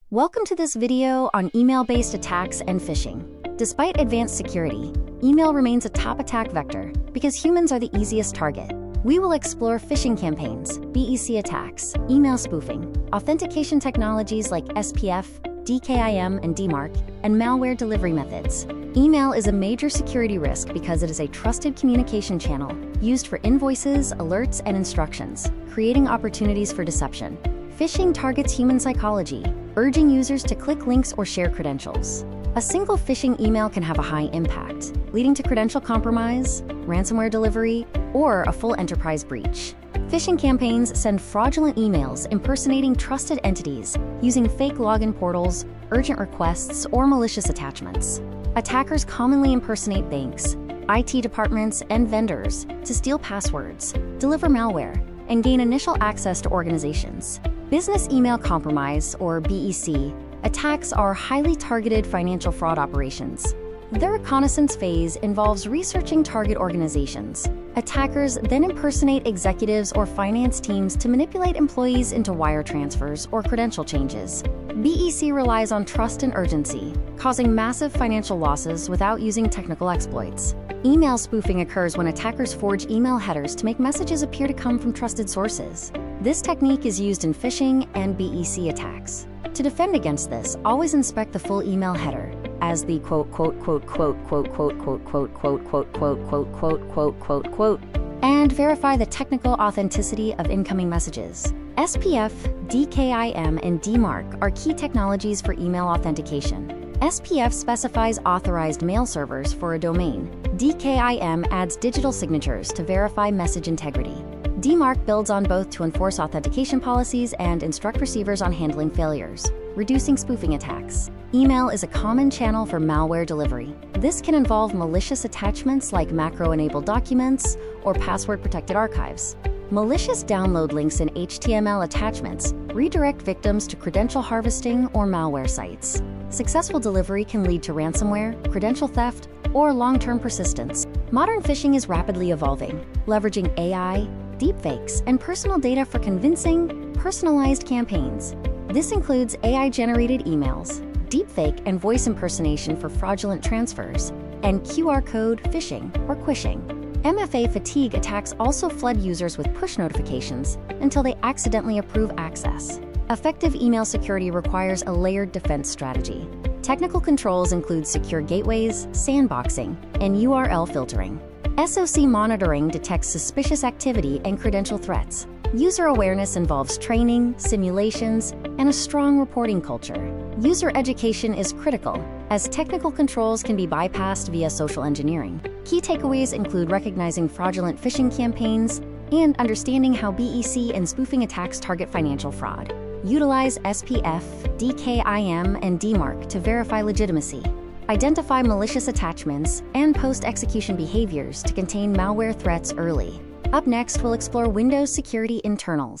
Welcome to this video on email-based attacks and phishing. Despite advanced security, email remains a top attack vector because humans are the easiest target. We will explore phishing campaigns, BEC attacks, email spoofing, authentication technologies like SPF, DKIM and DMARC, and malware delivery methods. Email is a major security risk because it is a trusted communication channel used for invoices, alerts, and instructions, creating opportunities for deception. Phishing targets human psychology, urging users to click links or share credentials. A single phishing email can have a high impact, leading to credential compromise, ransomware delivery, or a full enterprise breach. Phishing campaigns send fraudulent emails impersonating trusted entities using fake login portals, urgent requests, or malicious attachments. Attackers commonly impersonate banks, IT departments, and vendors to steal passwords, deliver malware, and gain initial access to organizations. Business email compromise, or BEC, attacks are highly targeted financial fraud operations. The reconnaissance phase involves researching target organizations. Attackers then impersonate executives or finance teams to manipulate employees into wire transfers or credential changes. BEC relies on trust and urgency, causing massive financial losses without using technical exploits. Email spoofing occurs when attackers forge email headers to make messages appear to come from trusted sources. This technique is used in phishing and BEC attacks. To defend against this, always inspect the full email header, as the and verify the technical authenticity of incoming messages. SPF, DKIM, and DMARC are key technologies for email authentication. SPF specifies authorized mail servers for a domain. DKIM adds digital signatures to verify message integrity. DMARC builds on both to enforce authentication policies and instruct receivers on handling failures, reducing spoofing attacks. Email is a common channel for malware delivery. This can involve malicious attachments like macro-enabled documents or password-protected archives. Malicious download links and HTML attachments redirect victims to credential harvesting or malware sites. Successful delivery can lead to ransomware, credential theft, or long-term persistence. Modern phishing is rapidly evolving, leveraging AI, deepfakes, and personal data for convincing, personalized campaigns. This includes AI-generated emails, deepfake and voice impersonation for fraudulent transfers, and QR code phishing or quishing. MFA fatigue attacks also flood users with push notifications until they accidentally approve access. Effective email security requires a layered defense strategy. Technical controls include secure gateways, sandboxing, and URL filtering. SOC monitoring detects suspicious activity and credential threats. User awareness involves training, simulations, and a strong reporting culture. User education is critical, as technical controls can be bypassed via social engineering. Key takeaways include recognizing fraudulent phishing campaigns and understanding how BEC and spoofing attacks target financial fraud. Utilize SPF, DKIM, and DMARC to verify legitimacy. Identify malicious attachments and post-execution behaviors to contain malware threats early. Up next, we'll explore Windows security internals.